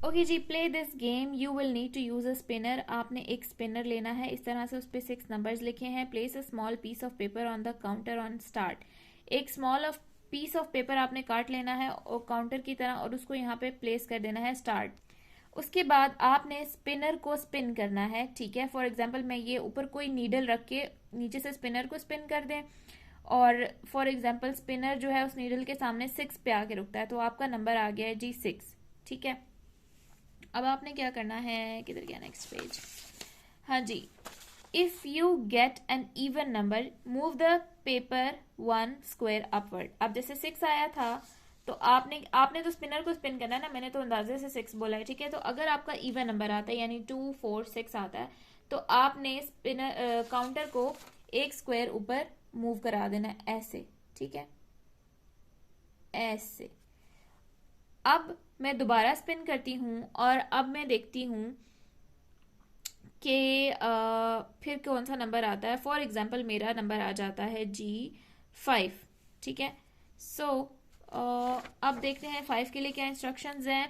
Okay जी, play this game you will need to use a spinner. आपने एक spinner लेना है, इस तरह से उस पर 6 नंबर्स लिखे हैं। Place a small piece of paper on the counter on start. एक small of piece of paper आपने काट लेना है और काउंटर की तरह, और उसको यहाँ पे प्लेस कर देना है स्टार्ट। उसके बाद आपने स्पिनर को स्पिन करना है, ठीक है। फॉर एग्जाम्पल मैं ये ऊपर कोई नीडल रख के नीचे से स्पिनर को स्पिन कर दें, और फॉर एग्जाम्पल स्पिनर जो है उस नीडल के सामने 6 पे आके रुकता है, तो आपका नंबर आ गया है जी 6, ठीक है। अब आपने क्या करना है, किधर गया नेक्स्ट पेज, हाँ जी। If you get an even number move the paper 1 square upward. अब जैसे 6 आया था, तो आपने आपने तो स्पिनर को स्पिन करना है ना, मैंने तो अंदाजे से 6 बोला है, ठीक है। तो अगर आपका इवन नंबर आता है यानी 2 4 6 आता है, तो आपने स्पिनर काउंटर को 1 स्क्वायर ऊपर मूव करा देना है, ऐसे, ठीक है, ऐसे। अब मैं दोबारा स्पिन करती हूँ और अब मैं देखती हूँ कि फिर कौन सा नंबर आता है। फॉर एग्जाम्पल मेरा नंबर आ जाता है जी 5, ठीक है। सो अब देखते हैं 5 के लिए क्या इंस्ट्रक्शंस हैं।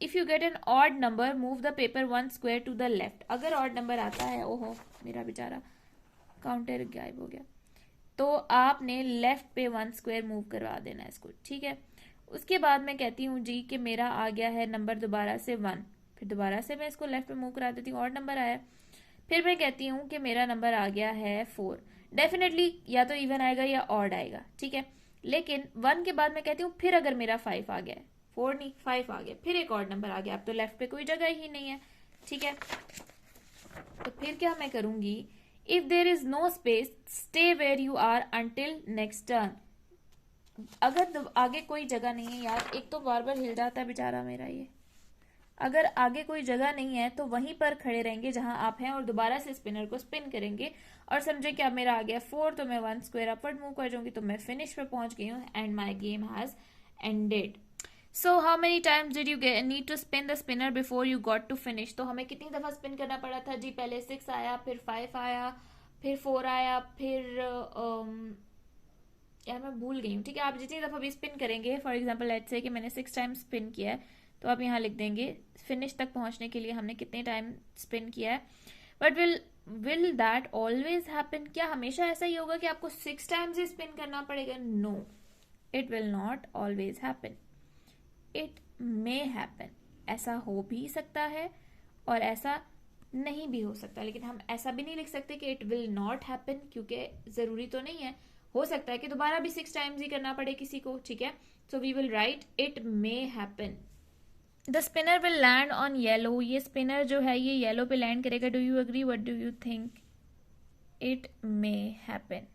If you get an odd number move the paper 1 square to the left. अगर ऑड नंबर आता है, ओहो मेरा बेचारा काउंटर गायब हो गया, तो आपने लेफ्ट पे 1 स्क्वायर मूव करवा देना है इसको, ठीक है। उसके बाद मैं कहती हूँ जी कि मेरा आ गया है नंबर दोबारा से 1, फिर दोबारा से मैं इसको लेफ्ट पे मूव करा देती हूँ, और नंबर आया। फिर मैं कहती हूँ कि मेरा नंबर आ गया है 4। डेफिनेटली या तो इवन आएगा या ऑड आएगा, ठीक है। लेकिन 1 के बाद मैं कहती हूँ फिर अगर मेरा 5 आ गया है, 4 नहीं 5 आ गया, फिर एक और नंबर आ गया, अब तो लेफ्ट पे कोई जगह ही नहीं है, ठीक है। तो फिर क्या मैं करूंगी, if there is no space stay where you are until next turn. अगर आगे कोई जगह नहीं है, यार एक तो बार बार हिल जाता है बेचारा मेरा ये। अगर आगे कोई जगह नहीं है तो वहीं पर खड़े रहेंगे जहां आप हैं, और दोबारा से स्पिनर को स्पिन करेंगे, और समझे कि अब मेरा आ गया 4, तो मैं 1 स्क्वायर अपवर्ड मूव कर जाऊंगी, तो मैं फिनिश पे पहुंच गई हूँ and my game has ended. So how many times did you need to spin the spinner before you got to finish. तो हमें कितनी दफा स्पिन करना पड़ा था जी, पहले 6 आया, फिर 5 आया, फिर 4 आया, फिर यार मैं भूल गई हूँ, ठीक है। आप जितनी दफा भी स्पिन करेंगे, फॉर एग्जाम्पल लेट्स से कि मैंने 6 टाइम स्पिन किया है, तो आप यहाँ लिख देंगे फिनिश तक पहुंचने के लिए हमने कितने टाइम स्पिन किया है। But will that always happen, क्या हमेशा ऐसा ही होगा कि आपको 6 टाइम्स ही स्पिन करना पड़ेगा? No, it will not always happen, it may happen. ऐसा हो भी सकता है और ऐसा नहीं भी हो सकता, लेकिन हम ऐसा भी नहीं लिख सकते कि इट विल नॉट हैपन, क्योंकि जरूरी तो नहीं है, हो सकता है कि दोबारा भी 6 टाइम्स ही करना पड़े किसी को, ठीक है। So we will write it may happen. The spinner will land on yellow. ये स्पिनर जो है ये येलो पे लैंड करेगा। Do you agree, what do you think? It may happen.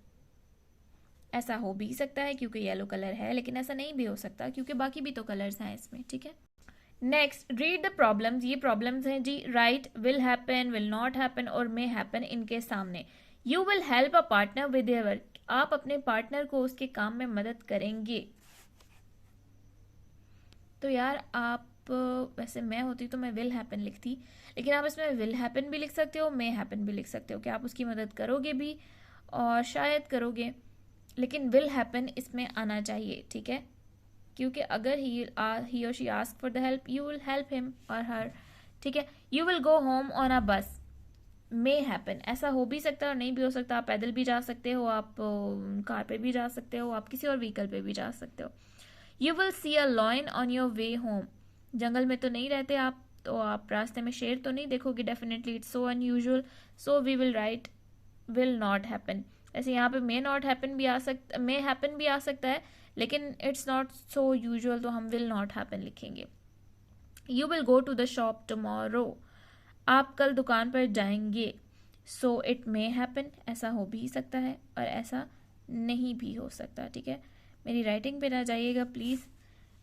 ऐसा हो भी सकता है क्योंकि येलो कलर है, लेकिन ऐसा नहीं भी हो सकता क्योंकि बाकी भी तो कलर्स हैं इसमें, ठीक है। Next, read the problems. ये प्रॉब्लम्स हैं जी। Right will happen, will not happen और मे हैपन इनके सामने। You will help a partner with their work. आप अपने पार्टनर को उसके काम में मदद करेंगे। तो यार आप वैसे मैं होती तो मैं विल हैपन लिखती, लेकिन आप इसमें विल हैपन भी लिख सकते हो, मे हैपन भी लिख सकते हो कि आप उसकी मदद करोगे भी और शायद करोगे, लेकिन विल हैपन इसमें आना चाहिए, ठीक है। क्योंकि अगर ही और she ask for the help you will help him और हर, ठीक है। You will go home on a बस, मे हैपन। ऐसा हो भी सकता है और नहीं भी हो सकता। आप पैदल भी जा सकते हो, आप कार पे भी जा सकते हो, आप किसी और व्हीकल पे भी जा सकते हो। You will see a lion on your way home. जंगल में तो नहीं रहते आप, तो आप रास्ते में शेर तो नहीं देखोगे, definitely it's so unusual, so we will write will not happen. ऐसे यहाँ पे मे नॉट हैपन भी आ सकता, मे हैपन भी आ सकता है, लेकिन इट्स नॉट सो यूजुअल, तो हम विल नॉट हैपन लिखेंगे। You will go to the shop tomorrow. आप कल दुकान पर जाएंगे, सो इट मे हैपन। ऐसा हो भी सकता है और ऐसा नहीं भी हो सकता, ठीक है। मेरी राइटिंग पे ना जाइएगा प्लीज़,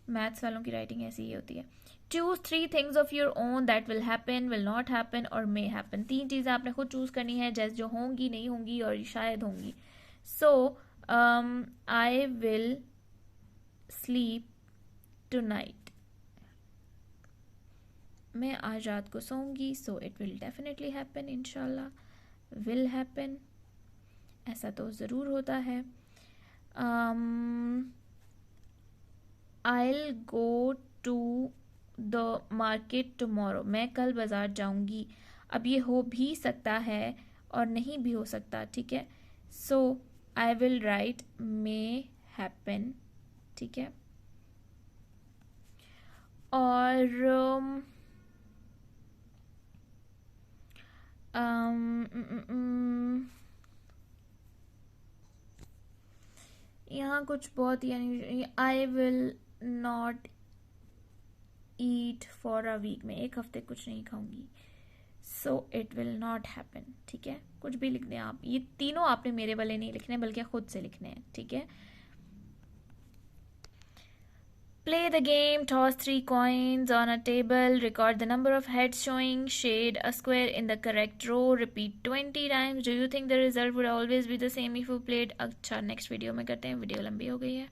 मैथ्स वालों की राइटिंग ऐसी ही होती है। Choose 3 things of your own that will happen, will not happen और मे हैपन। 3 चीज़ें आपने खुद चूज करनी है, जैसे जो होंगी, नहीं होंगी और शायद होंगी। So I will sleep tonight. मैं आज रात को सोऊंगी, so it will definitely happen, इंशाल्लाह विल हैपन, ऐसा तो ज़रूर होता है। I'll go to the market tomorrow, मैं कल बाजार जाऊंगी। अब ये हो भी सकता है और नहीं भी हो सकता, ठीक है। So I will write may happen, ठीक है। और यहाँ कुछ बहुत यानी I will not eat for a week, में एक हफ्ते कुछ नहीं खाऊंगी। So it will not happen, ठीक है। कुछ भी लिख दें आप, ये तीनों आपने मेरे वाले नहीं लिखने बल्कि खुद से लिखने हैं, ठीक है। Play the game, toss 3 coins on a table, record the number of heads showing, shade a square in the correct row, repeat 20 times. Do you think the result would always be the same if you played? अच्छा, next video में करते हैं, video लंबी हो गई है।